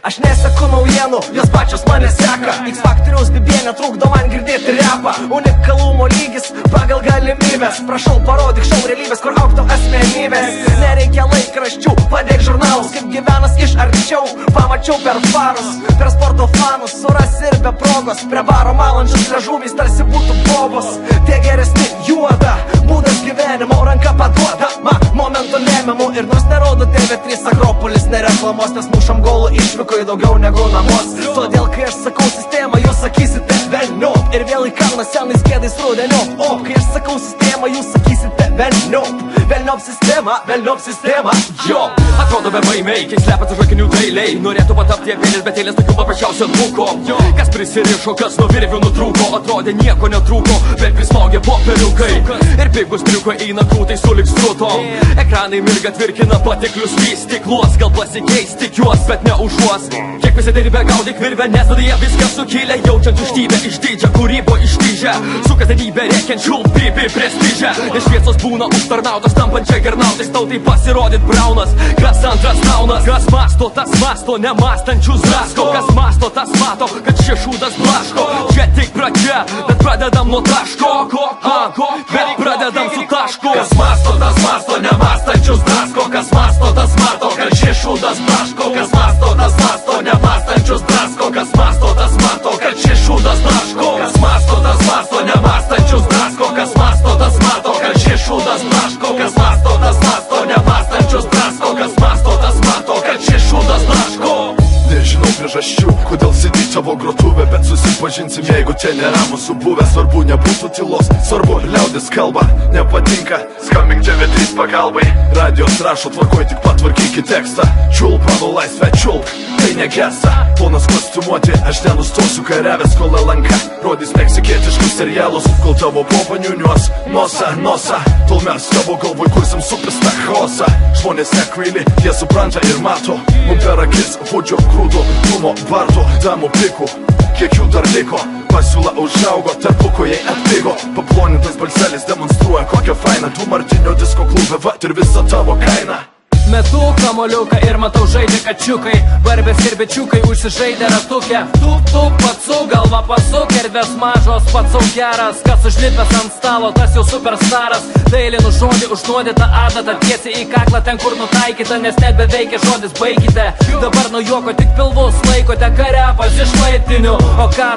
Aš neseku naujienų, jos pačios mane seka. X-Factoriaus bibė netrukdo man girdėti repą. Unikalumo lygis pagal galimybės. Prašau parodyk šou realybės, kur augtų asmenybės. Nereikia laikraščių, padėk žurnalus. Kaip gyvenas iš arčiau, pamačiau per farus. Per sporto fanus, suras ir be progos. Prie baro malančius liežuviais tarsi būtų bobos. Tie geresni juoda, būdas gyvenimo, ranka paduodama momento lemiamų. Ir nors nerodo TV3 Akropolis nereklamos, nes mušam golų išvyko daugiau negu namus. Todėl kai aš sakau sistemą, jūs sakysite velniop. Ir vėl į kalną senais kėdais rudeniop. O kai aš sakau sistemą, jūs sakysite velniop. Velniop sistema, jo. Atrodo bebaimiai, kiek slepiasi žvakinių dailiai. Norėtų patapti apėlės, bet eilės tokių paprasčiausio trūko. Kas prisirišo, kas nuo virvių nutrūko. Atrodė nieko netrūko, bet prismaugė popieriukai. Ir pigus triukai eina krūtai sulig struto. Ekranai mirga tvirkina patiklius vystyklos. Gal pasikeis tik juos, bet ne užuos. Kiek pasidarybę gaudyk virvę, nes viduje viskas sukilę. Jaučiant tuštybę išdidžią, kūrybo ištyžę. Su kasdienybė rėkiančių pipi prestižę. Ir šviesos būna užtarnautos, tampančia gernautais. Tautai pasirodyt braunas, kas antras naunas. Kas masto, tas masto, nemastančius drasko. Kas masto, tas mato, kad šie šūdas blaško. Čia tik pradžia, bet pradedam nuo taško. Bet pradedam su tašku. Kas masto, tas masto, nemastančius drasko. Kas masto, tas mato, kad šie šūdas blaško. Kas masto, tas masto, nemastančius drasko. Kas masto, tas mato, kad šie šūdas blaško. Kas masto, tas masto, nemastančius drasko. Kas masto, tas mato, kad šie šūdas blaško. Kas masto, tas masto, nemastančius drasko. Kas masto, tas mato, kad šie šūdas blaško. Nežinau priežasčių, kodėl sėdi tavo grotuvė, bet susipažinsim, jeigu čia nėra mūsų buvę. Svarbu nebūtų tylos, svarbu liaudis kalba. Nepatinka, skambink TV3 pagalbai. Radijos rašo, tvarkoj, tik patvarkykit tekstą. Čiulp, mano laisvę, čiulp, tai negesa. Ponas kostiumuoti, aš nenustosiu kariavęs, kol LNK rodys meksikietiškus serialus. Kol tavo popa niuniuos nosa, tol mes tavo galvoj kursim supistą chaosą. Žmonės nekvaili, jie supranta ir mato. Mum per akis vodžio grūdo, dūmo varto, damų pikų. Kiek jų dar liko, pasiūla užaugo, tarpuko jai atpigo. Paplonintas balselis demonstruoja kokią fainą. Tu Martinio disko klube, vat ir visa tavo kaina. Metu kamoliuką ir matau žaidžia kačiukai. Barbės ir bičiukai užsižaidė ratukę. Tup, patsų, galva pasuk, erdvės mažos, patsau geras. Kas užlipęs ant stalo, tas jau superstaras. Dailinu žodį, užnuodytą adatą tiesiai į kaklą, ten kur nutaikyta, nes net beveikia žodis baikite. Dabar nuo juoko tik pilvus laikote, karepas iš laiptinių. O ką